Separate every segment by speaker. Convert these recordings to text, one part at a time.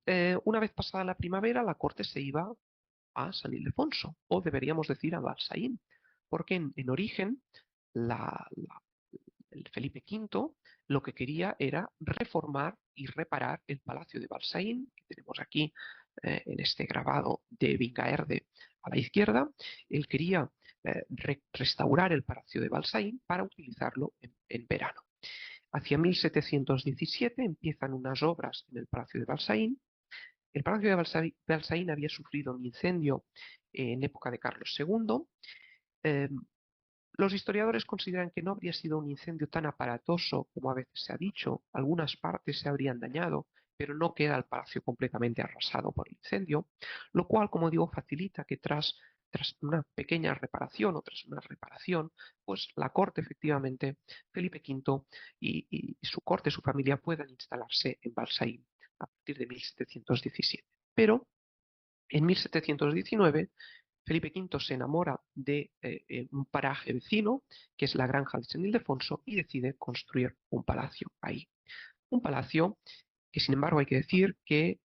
Speaker 1: Una vez pasada la primavera, la corte se iba a San Ildefonso, o deberíamos decir a Balsaín, porque en origen el Felipe V lo que quería era reformar y reparar el palacio de Balsaín, que tenemos aquí en este grabado de Vingaerde a la izquierda. Él quería restaurar el palacio de Balsaín para utilizarlo en verano. Hacia 1717 empiezan unas obras en el palacio de Balsaín. El palacio de Balsaín había sufrido un incendio en época de Carlos II. Eh, los historiadores consideran que no habría sido un incendio tan aparatoso como a veces se ha dicho. Algunas partes se habrían dañado, pero no queda el palacio completamente arrasado por el incendio, lo cual, como digo, facilita que tras una pequeña reparación o tras una reparación, pues la corte, efectivamente, Felipe V y su corte, su familia, puedan instalarse en Balsaín a partir de 1717. Pero en 1719 Felipe V se enamora de un paraje vecino, que es la granja de San Ildefonso, y decide construir un palacio ahí. Un palacio que, sin embargo, hay que decir que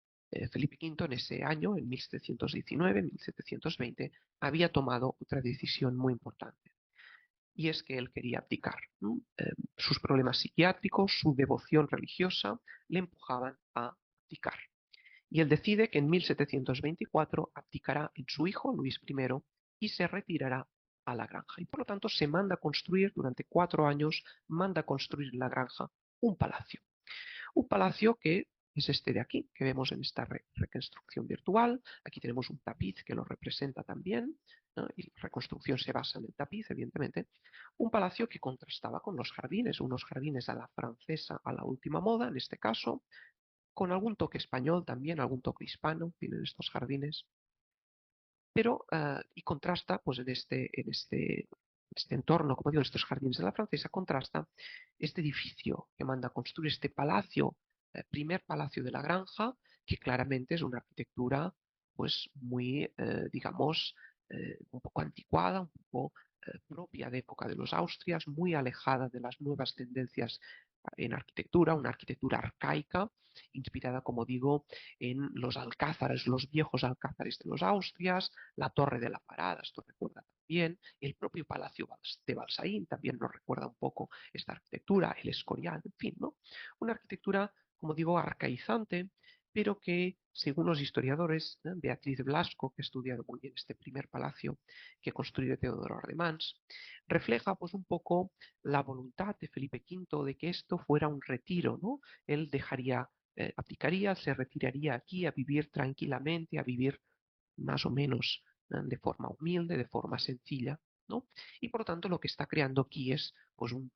Speaker 1: Felipe V en ese año, en 1719-1720, había tomado otra decisión muy importante. Y es que él quería abdicar, ¿no? Sus problemas psiquiátricos, su devoción religiosa, le empujaban a abdicar. Y él decide que en 1724 abdicará en su hijo, Luis I, y se retirará a la granja. Y por lo tanto se manda a construir, durante 4 años, manda a construir en la granja un palacio. Un palacio que es este de aquí, que vemos en esta reconstrucción virtual. Aquí tenemos un tapiz que lo representa también, ¿no? Y la reconstrucción se basa en el tapiz, evidentemente. Un palacio que contrastaba con los jardines, unos jardines a la francesa, a la última moda, en este caso, con algún toque español también, algún toque hispano, tienen estos jardines, pero y contrasta pues en este entorno, como digo, en estos jardines de la francesa, contrasta este edificio que manda a construir este palacio, primer palacio de la granja, que claramente es una arquitectura pues muy, digamos, un poco anticuada, un poco propia de época de los Austrias, muy alejada de las nuevas tendencias en arquitectura, una arquitectura arcaica, inspirada, como digo, en los alcázares, los viejos alcázares de los Austrias, la Torre de la Parada, esto recuerda también, el propio Palacio de Balsaín también nos recuerda un poco esta arquitectura, el Escorial, en fin, ¿no? Una arquitectura, como digo, arcaizante, pero que, según los historiadores, Beatriz Blasco, que ha estudiado muy bien este primer palacio que construyó Teodoro Ardemans, refleja pues un poco la voluntad de Felipe V de que esto fuera un retiro, ¿no? Él abdicaría, se retiraría aquí a vivir tranquilamente, a vivir más o menos de forma humilde, de forma sencilla, ¿no? Y por lo tanto lo que está creando aquí es pues un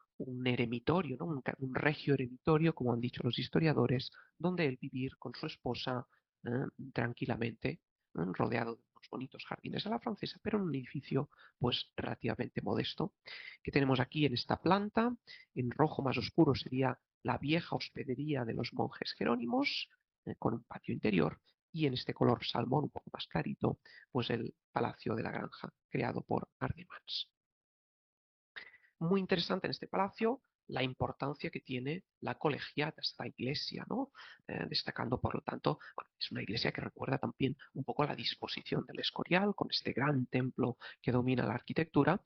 Speaker 1: eremitorio, ¿no? Un regio eremitorio, como han dicho los historiadores, donde él vivir con su esposa eh, tranquilamente, rodeado de unos bonitos jardines a la francesa, pero en un edificio pues relativamente modesto, que tenemos aquí en esta planta. En rojo más oscuro sería la vieja hospedería de los monjes jerónimos, con un patio interior, y en este color salmón un poco más clarito, pues el palacio de la granja creado por Ardemans. Muy interesante en este palacio la importancia que tiene la colegiata, esta iglesia, ¿no? Destacando, por lo tanto, bueno, es una iglesia que recuerda también un poco la disposición del Escorial, con este gran templo que domina la arquitectura,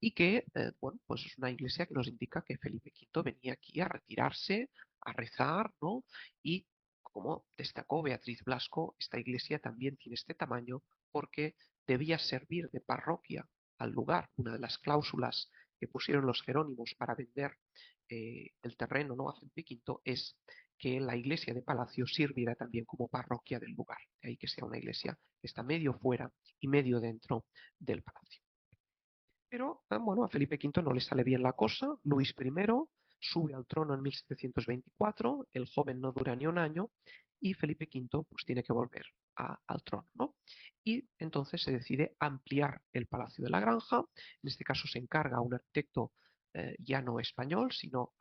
Speaker 1: y que, bueno, pues es una iglesia que nos indica que Felipe V venía aquí a retirarse, a rezar, ¿no? Y como destacó Beatriz Blasco, esta iglesia también tiene este tamaño porque debía servir de parroquia al lugar. Una de las cláusulas que pusieron los jerónimos para vender el terreno, ¿no?, a Felipe V es que la iglesia de Palacio sirviera también como parroquia del lugar. De ahí que sea una iglesia que está medio fuera y medio dentro del palacio. Pero, bueno, a Felipe V no le sale bien la cosa. Luis I sube al trono en 1724, el joven no dura ni un año, y Felipe V pues tiene que volver al trono, ¿no? Y entonces se decide ampliar el Palacio de la Granja. En este caso se encarga a un arquitecto ya no español, sino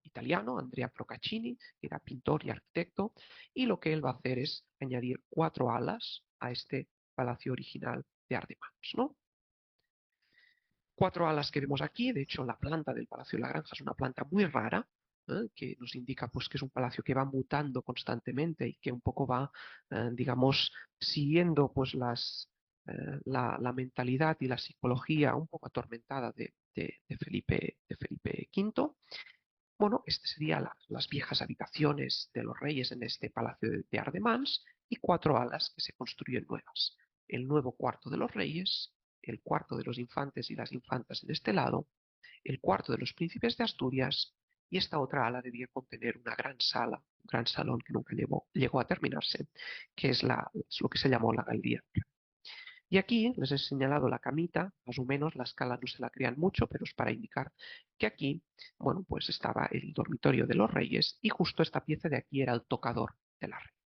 Speaker 1: italiano, Andrea Procaccini, que era pintor y arquitecto, y lo que él va a hacer es añadir 4 alas a este palacio original de Ardemans, ¿no? 4 alas que vemos aquí. De hecho, la planta del Palacio de la Granja es una planta muy rara, que nos indica pues, que es un palacio que va mutando constantemente y que un poco va, digamos, siguiendo pues, la mentalidad y la psicología un poco atormentada de Felipe V. Bueno, este serían las viejas habitaciones de los reyes en este palacio de Ardemans y 4 alas que se construyen nuevas. El nuevo cuarto de los reyes, el cuarto de los infantes y las infantas en este lado, el cuarto de los príncipes de Asturias y esta otra ala debía contener una gran sala, un gran salón que nunca llegó a terminarse, que es lo que se llamó la galería. Y aquí les he señalado la camita, más o menos, la escala no se la crean mucho, pero es para indicar que aquí, bueno, pues estaba el dormitorio de los reyes y justo esta pieza de aquí era el tocador de la reina.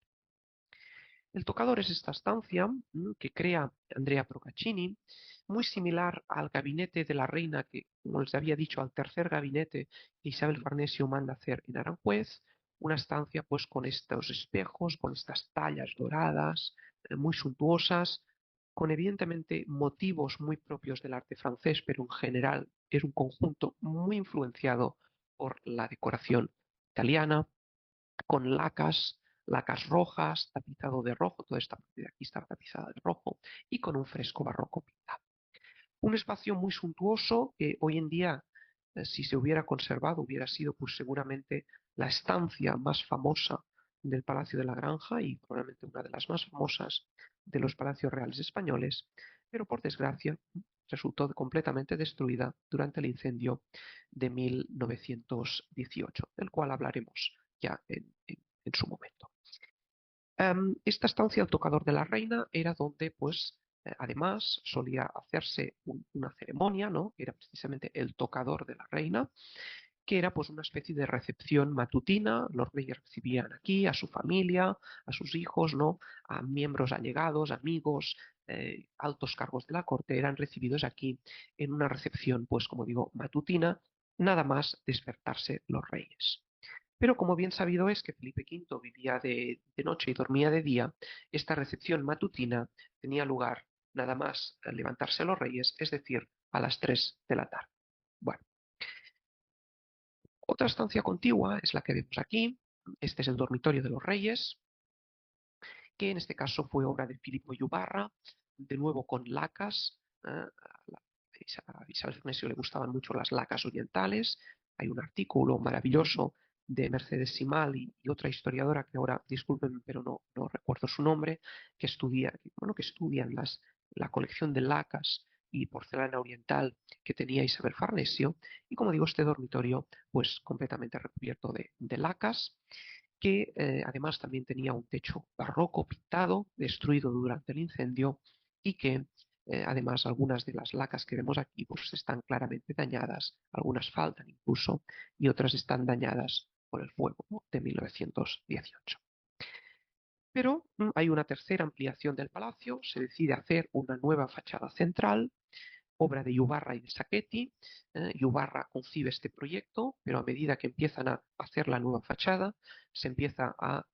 Speaker 1: El tocador es esta estancia que crea Andrea Procaccini, muy similar al gabinete de la reina que, como les había dicho, al tercer gabinete que Isabel Farnesio manda hacer en Aranjuez, una estancia pues con estos espejos, con estas tallas doradas, muy suntuosas, con evidentemente motivos muy propios del arte francés, pero en general es un conjunto muy influenciado por la decoración italiana, con lacas rojas, tapizado de rojo, toda esta parte de aquí estaba tapizada de rojo, y con un fresco barroco pintado. Un espacio muy suntuoso que hoy en día, si se hubiera conservado, hubiera sido pues seguramente la estancia más famosa del Palacio de la Granja y probablemente una de las más famosas de los palacios reales españoles, pero por desgracia resultó completamente destruida durante el incendio de 1918, del cual hablaremos ya en su momento. Esta estancia, el tocador de la reina, era donde, pues, además solía hacerse una ceremonia, ¿no? Que era precisamente el tocador de la reina, que era pues una especie de recepción matutina. Los reyes recibían aquí a su familia, a sus hijos, ¿no? A miembros allegados, amigos, altos cargos de la corte, eran recibidos aquí en una recepción, pues como digo, matutina, nada más despertarse los reyes. Pero como bien sabido es que Felipe V vivía de noche y dormía de día, esta recepción matutina tenía lugar nada más al levantarse los reyes, es decir, a las 3 de la tarde. Bueno, otra estancia contigua es la que vemos aquí. Este es el dormitorio de los reyes, que en este caso fue obra de Filipo Iubarra, de nuevo con lacas. A Isabel Farnesio le gustaban mucho las lacas orientales. Hay un artículo maravilloso de Mercedes Simal y otra historiadora que ahora, disculpen, pero no recuerdo su nombre, que estudian la colección de lacas y porcelana oriental que tenía Isabel Farnesio. Y como digo, este dormitorio, pues completamente recubierto de lacas, que además también tenía un techo barroco pintado, destruido durante el incendio, y que además algunas de las lacas que vemos aquí pues están claramente dañadas, algunas faltan incluso, y otras están dañadas por el fuego, ¿no? De 1918. Pero hay una tercera ampliación del palacio, se decide hacer una nueva fachada central, obra de Iubarra y de Sacchetti. Iubarra concibe este proyecto, pero a medida que empiezan a hacer la nueva fachada, se empieza a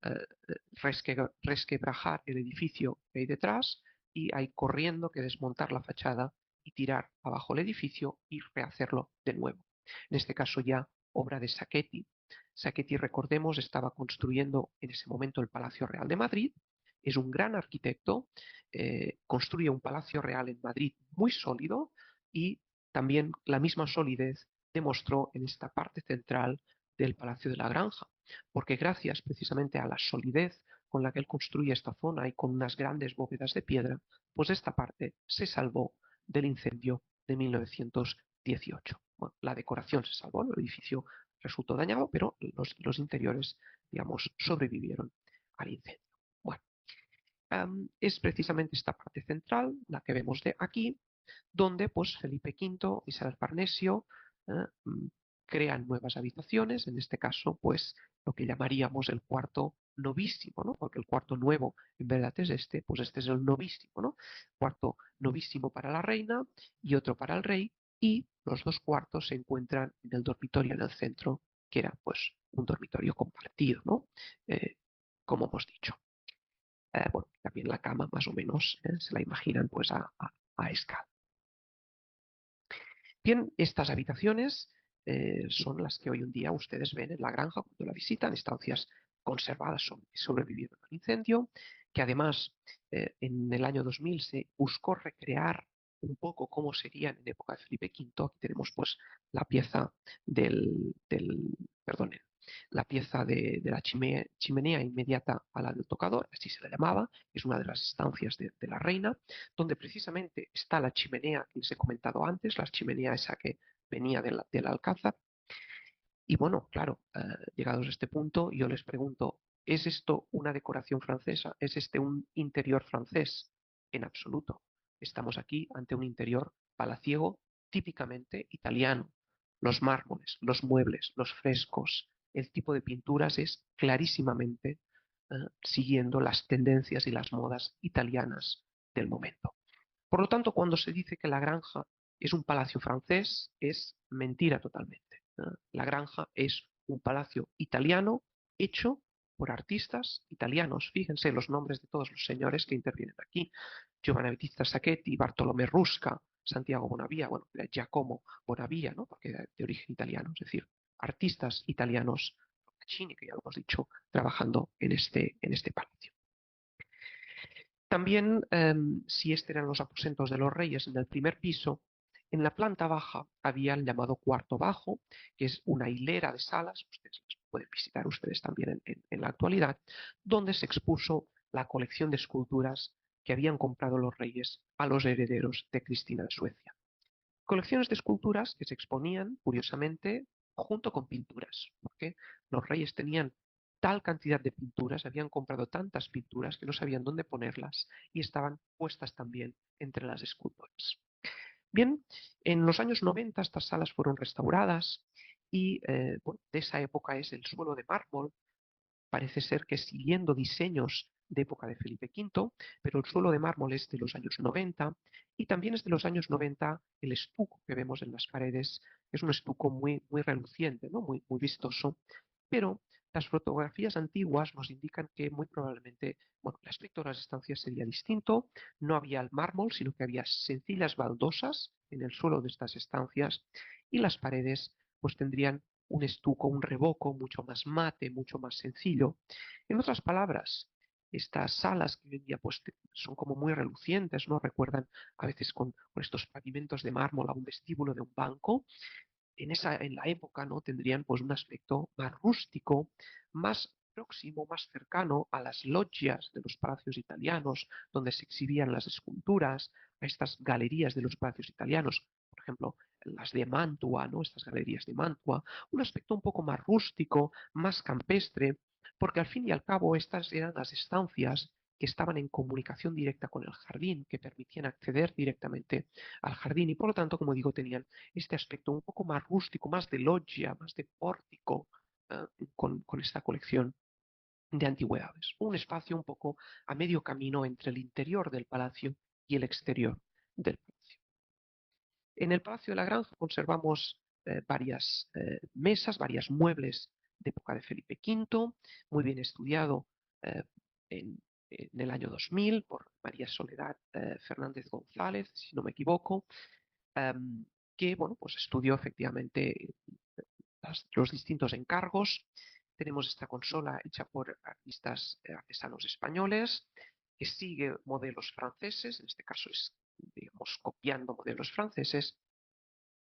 Speaker 1: resquebrajar el edificio que hay detrás y hay corriendo que desmontar la fachada y tirar abajo el edificio y rehacerlo de nuevo. En este caso ya obra de Sacchetti. Sacchetti, recordemos, estaba construyendo en ese momento el Palacio Real de Madrid. Es un gran arquitecto, construye un palacio real en Madrid muy sólido y también la misma solidez demostró en esta parte central del Palacio de la Granja, porque gracias precisamente a la solidez con la que él construye esta zona y con unas grandes bóvedas de piedra, pues esta parte se salvó del incendio de 1918. Bueno, la decoración se salvó, el edificio resultó dañado, pero los interiores, digamos, sobrevivieron al incendio. Bueno, es precisamente esta parte central, la que vemos de aquí, donde pues Felipe V y Isabel Farnesio eh, crean nuevas habitaciones, en este caso pues lo que llamaríamos el cuarto novísimo, ¿no? Porque el cuarto nuevo en verdad es este, pues este es el novísimo, ¿no? Cuarto novísimo para la reina y otro para el rey, y los dos cuartos se encuentran en el dormitorio en el centro, que era pues un dormitorio compartido, ¿no? Como hemos dicho. Bueno, también la cama más o menos se la imaginan pues a escala. Bien, estas habitaciones son las que hoy en día ustedes ven en la granja cuando la visitan, estancias conservadas sobrevivieron al incendio, que además en el año 2000 se buscó recrear un poco cómo serían en época de Felipe V. Aquí tenemos pues la pieza perdonen, la pieza de la chimenea inmediata a la del tocador, así se la llamaba, es una de las estancias de la reina, donde precisamente está la chimenea que les he comentado antes, la chimenea esa que venía del alcázar. Y bueno, claro, llegados a este punto, yo les pregunto, ¿es esto una decoración francesa? ¿Es este un interior francés? En absoluto. Estamos aquí ante un interior palaciego típicamente italiano. Los mármoles, los muebles, los frescos, el tipo de pinturas es clarísimamente siguiendo las tendencias y las modas italianas del momento. Por lo tanto, cuando se dice que la granja es un palacio francés, es mentira totalmente. La granja es un palacio italiano hecho por artistas italianos. Fíjense los nombres de todos los señores que intervienen aquí. Giovanni Battista Sacchetti, Bartolomé Rusca, Santiago Bonavia, bueno, Giacomo Bonavia, ¿no? Porque era de origen italiano, es decir, artistas italianos, Procaccini, que ya lo hemos dicho, trabajando en este palacio. También, si este eran los aposentos de los reyes en el primer piso, en la planta baja había el llamado cuarto bajo, que es una hilera de salas, ustedes las pueden visitar ustedes también en la actualidad, donde se expuso la colección de esculturas que habían comprado los reyes a los herederos de Cristina de Suecia. Colecciones de esculturas que se exponían, curiosamente, junto con pinturas, porque los reyes tenían tal cantidad de pinturas, habían comprado tantas pinturas que no sabían dónde ponerlas y estaban puestas también entre las esculturas. Bien, en los años 90 estas salas fueron restauradas y bueno, de esa época es el suelo de mármol. Parece ser que siguiendo diseños de época de Felipe V, pero el suelo de mármol es de los años 90 y también es de los años 90 el estuco que vemos en las paredes, es un estuco muy, muy reluciente, ¿no? Muy, muy vistoso, pero las fotografías antiguas nos indican que muy probablemente, bueno, el aspecto de las estancias sería distinto, no había el mármol, sino que había sencillas baldosas en el suelo de estas estancias y las paredes pues tendrían un estuco, un revoco mucho más mate, mucho más sencillo. En otras palabras, estas salas que hoy en día pues, son como muy relucientes, ¿no? Recuerdan a veces con estos pavimentos de mármol a un vestíbulo de un banco. En la época, ¿no? Tendrían pues un aspecto más rústico, más próximo, más cercano a las loggias de los palacios italianos, donde se exhibían las esculturas, a estas galerías de los palacios italianos, por ejemplo, las de Mantua, ¿no? Estas galerías de Mantua, un aspecto un poco más rústico, más campestre, porque al fin y al cabo estas eran las estancias que estaban en comunicación directa con el jardín, que permitían acceder directamente al jardín y por lo tanto, como digo, tenían este aspecto un poco más rústico, más de loggia, más de pórtico, con esta colección de antigüedades. Un espacio un poco a medio camino entre el interior del palacio y el exterior del palacio. En el Palacio de la Granja conservamos varias mesas, varios muebles de época de Felipe V, muy bien estudiado eh, en el año 2000 por María Soledad Fernández González, si no me equivoco, que bueno, pues estudió efectivamente los distintos encargos. Tenemos esta consola hecha por artistas artesanos españoles, que sigue modelos franceses, en este caso es, digamos, copiando modelos franceses.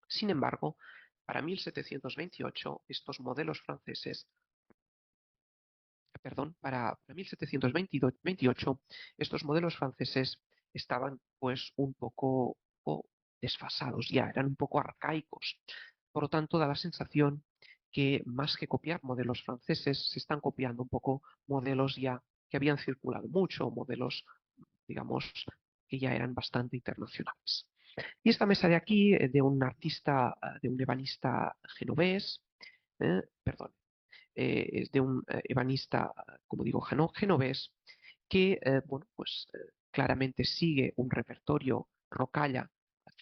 Speaker 1: Sin embargo, para 1728, estos modelos franceses, perdón, para 1728, estos modelos franceses estaban pues un poco desfasados ya, eran un poco arcaicos. Por lo tanto, da la sensación que más que copiar modelos franceses, se están copiando un poco modelos ya que habían circulado mucho, modelos, digamos, que ya eran bastante internacionales. Y esta mesa de aquí, de un artista, de un ebanista genovés, perdón, es de un ebanista, como digo, genovés, que, bueno, pues claramente sigue un repertorio rocalla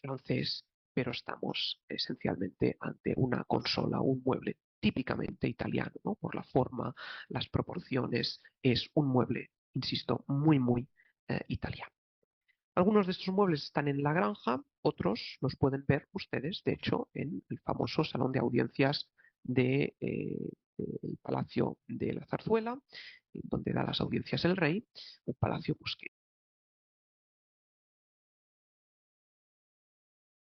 Speaker 1: francés, pero estamos esencialmente ante una consola, un mueble típicamente italiano, ¿no? Por la forma, las proporciones, es un mueble, insisto, muy, muy italiano. Algunos de estos muebles están en la granja, otros los pueden ver ustedes, de hecho, en el famoso salón de audiencias del Palacio de la Zarzuela, donde da las audiencias el rey, un palacio pues, que